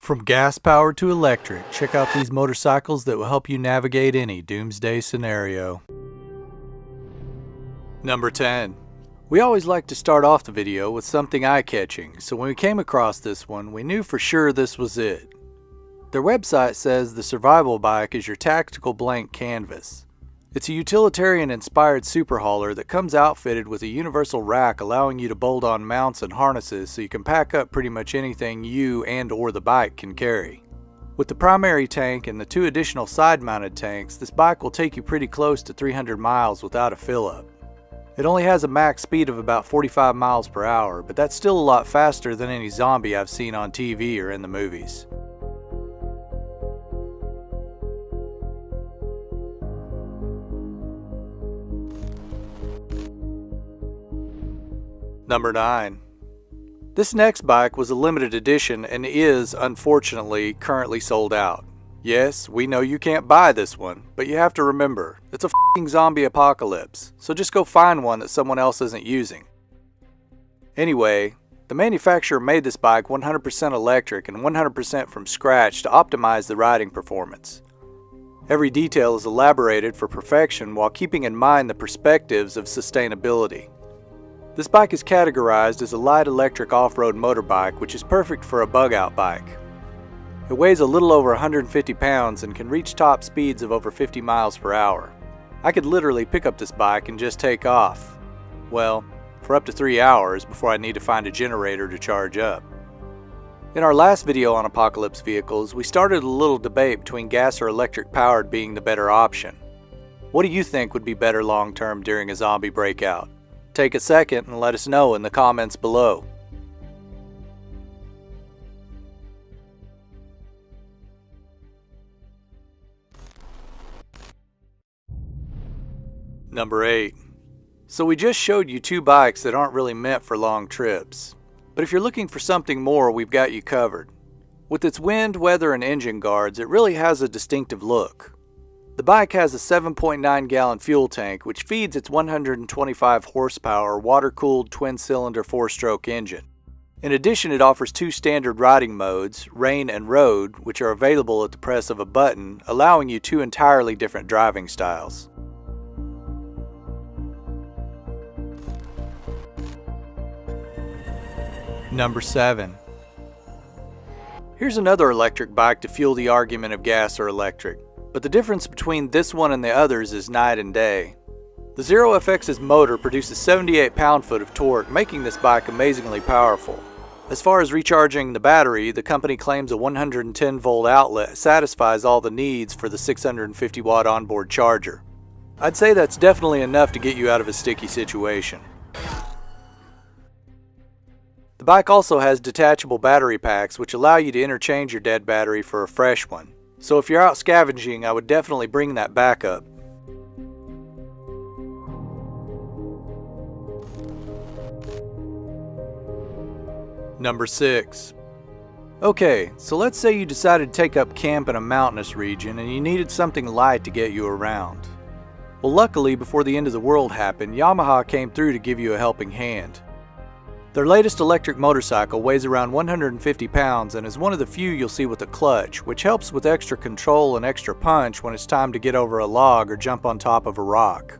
From gas powered to electric, check out these motorcycles that will help you navigate any doomsday scenario. Number 10. We always like to start off the video with something eye-catching, so when we came across this one, we knew for sure this was it. Their website says the Survival bike is your tactical blank canvas. It's a utilitarian-inspired super hauler that comes outfitted with a universal rack allowing you to bolt on mounts and harnesses so you can pack up pretty much anything you and/or the bike can carry. With the primary tank and the 2 additional side-mounted tanks, this bike will take you pretty close to 300 miles without a fill-up. It only has a max speed of about 45 miles per hour, but that's still a lot faster than any zombie I've seen on TV or in the movies. Number 9. This next bike was a limited edition and is, unfortunately, currently sold out. Yes, we know you can't buy this one, but you have to remember, it's a f***ing zombie apocalypse, so just go find one that someone else isn't using. Anyway, the manufacturer made this bike 100% electric and 100% from scratch to optimize the riding performance. Every detail is elaborated for perfection while keeping in mind the perspectives of sustainability. This bike is categorized as a light electric off-road motorbike, which is perfect for a bug-out bike. It weighs a little over 150 pounds and can reach top speeds of over 50 miles per hour. I could literally pick up this bike and just take off. Well, for up to 3 hours before I need to find a generator to charge up. In our last video on apocalypse vehicles, we started a little debate between gas or electric powered being the better option. What do you think would be better long-term during a zombie breakout? Take a second and let us know in the comments below. Number 8. So we just showed you 2 bikes that aren't really meant for long trips. But if you're looking for something more, we've got you covered. With its wind, weather, and engine guards, it really has a distinctive look. The bike has a 7.9 gallon fuel tank which feeds its 125 horsepower water-cooled twin-cylinder 4-stroke engine. In addition, it offers 2 standard riding modes, rain and road, which are available at the press of a button, allowing you 2 entirely different driving styles. Number 7. Here's another electric bike to fuel the argument of gas or electric. But the difference between this one and the others is night and day. The Zero FX's motor produces 78 pound-foot of torque, making this bike amazingly powerful. As far as recharging the battery, the company claims a 110 volt outlet satisfies all the needs for the 650 watt onboard charger. I'd say that's definitely enough to get you out of a sticky situation. The bike also has detachable battery packs which allow you to interchange your dead battery for a fresh one. So if you're out scavenging, I would definitely bring that backup. Number 6. Okay, so let's say you decided to take up camp in a mountainous region and you needed something light to get you around. Well, luckily, before the end of the world happened, Yamaha came through to give you a helping hand. Their latest electric motorcycle weighs around 150 pounds and is one of the few you'll see with a clutch, which helps with extra control and extra punch when it's time to get over a log or jump on top of a rock.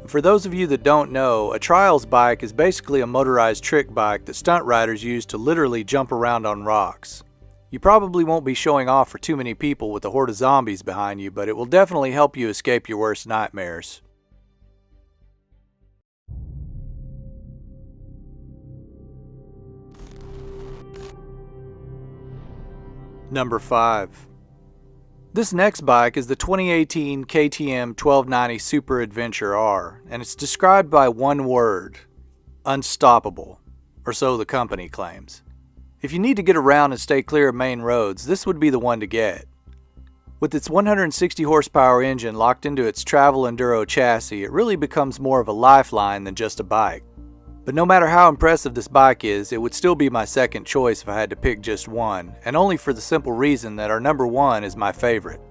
For those of you that don't know, a trials bike is basically a motorized trick bike that stunt riders use to literally jump around on rocks. You probably won't be showing off for too many people with a horde of zombies behind you, but it will definitely help you escape your worst nightmares. Number 5. This next bike is the 2018 KTM 1290 Super Adventure R, and it's described by one word: unstoppable, or so the company claims. If you need to get around and stay clear of main roads, this would be the one to get. With its 160 horsepower engine locked into its travel enduro chassis, it really becomes more of a lifeline than just a bike. But no matter how impressive this bike is, it would still be my second choice if I had to pick just one, and only for the simple reason that our number 1 is my favorite.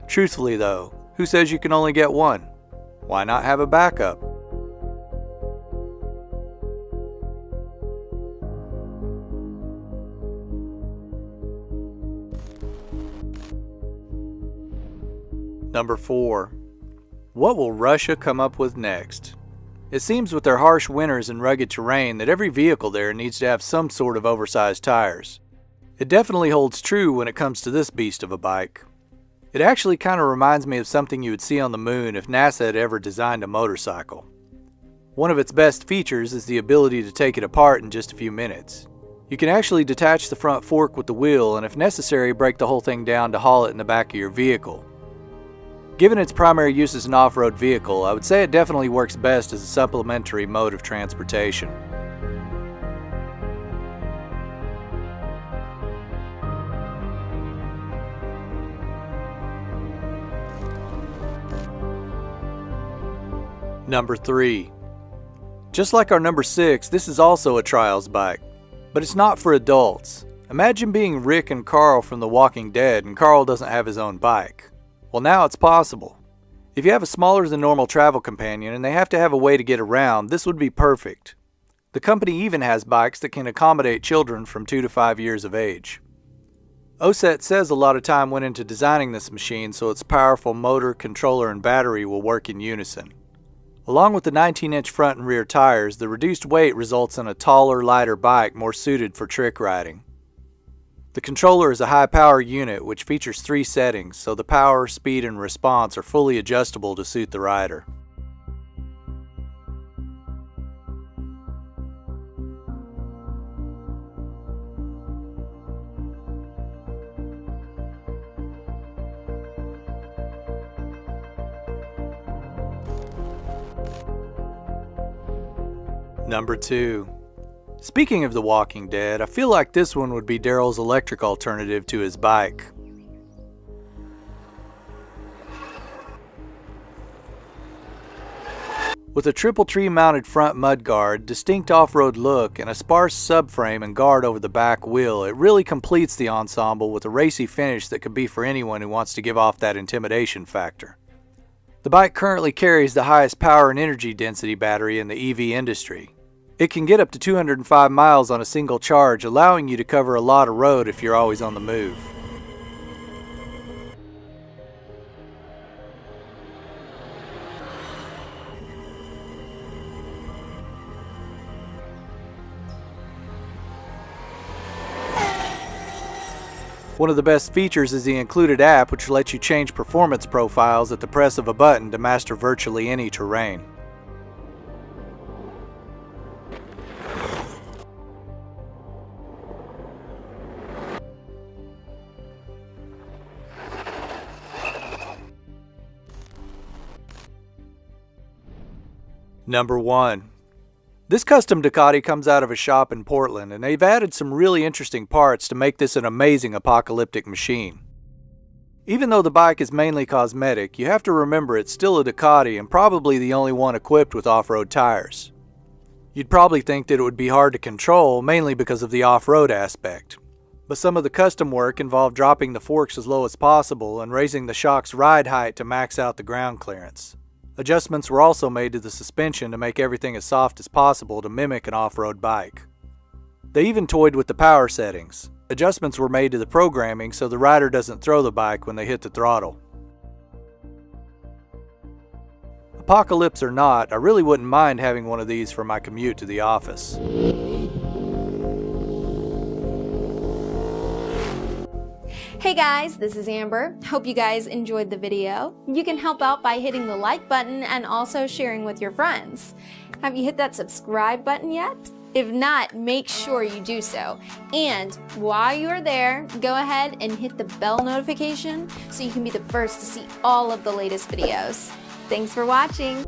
Truthfully though, who says you can only get one? Why not have a backup? Number 4. What will Russia come up with next? It seems with their harsh winters and rugged terrain that every vehicle there needs to have some sort of oversized tires. It definitely holds true when it comes to this beast of a bike. It actually kind of reminds me of something you would see on the moon if NASA had ever designed a motorcycle. One of its best features is the ability to take it apart in just a few minutes. You can actually detach the front fork with the wheel and if necessary break the whole thing down to haul it in the back of your vehicle. Given its primary use as an off-road vehicle, I would say it definitely works best as a supplementary mode of transportation. Number 3. Just like our number 6, this is also a trials bike, but it's not for adults. Imagine being Rick and Carl from The Walking Dead and Carl doesn't have his own bike. Well, now it's possible. If you have a smaller than normal travel companion and they have to have a way to get around, this would be perfect. The company even has bikes that can accommodate children from 2 to 5 years of age. Oset says a lot of time went into designing this machine so its powerful motor, controller, and battery will work in unison. Along with the 19-inch front and rear tires, the reduced weight results in a taller, lighter bike more suited for trick riding. The controller is a high-power unit which features 3 settings, so the power, speed, and response are fully adjustable to suit the rider. Number 2. Speaking of The Walking Dead, I feel like this one would be Daryl's electric alternative to his bike. With a triple tree mounted front mudguard, distinct off-road look, and a sparse subframe and guard over the back wheel, it really completes the ensemble with a racy finish that could be for anyone who wants to give off that intimidation factor. The bike currently carries the highest power and energy density battery in the EV industry. It can get up to 205 miles on a single charge, allowing you to cover a lot of road if you're always on the move. One of the best features is the included app, which lets you change performance profiles at the press of a button to master virtually any terrain. Number 1. This custom Ducati comes out of a shop in Portland, and they've added some really interesting parts to make this an amazing apocalyptic machine. Even though the bike is mainly cosmetic, you have to remember it's still a Ducati and probably the only one equipped with off-road tires. You'd probably think that it would be hard to control, mainly because of the off-road aspect. But some of the custom work involved dropping the forks as low as possible and raising the shock's ride height to max out the ground clearance. Adjustments were also made to the suspension to make everything as soft as possible to mimic an off-road bike. They even toyed with the power settings. Adjustments were made to the programming so the rider doesn't throw the bike when they hit the throttle. Apocalypse or not, I really wouldn't mind having one of these for my commute to the office. Hey guys, this is Amber. Hope you guys enjoyed the video. You can help out by hitting the like button and also sharing with your friends. Have you hit that subscribe button yet? If not, make sure you do so. And while you're there, go ahead and hit the bell notification so you can be the first to see all of the latest videos. Thanks for watching.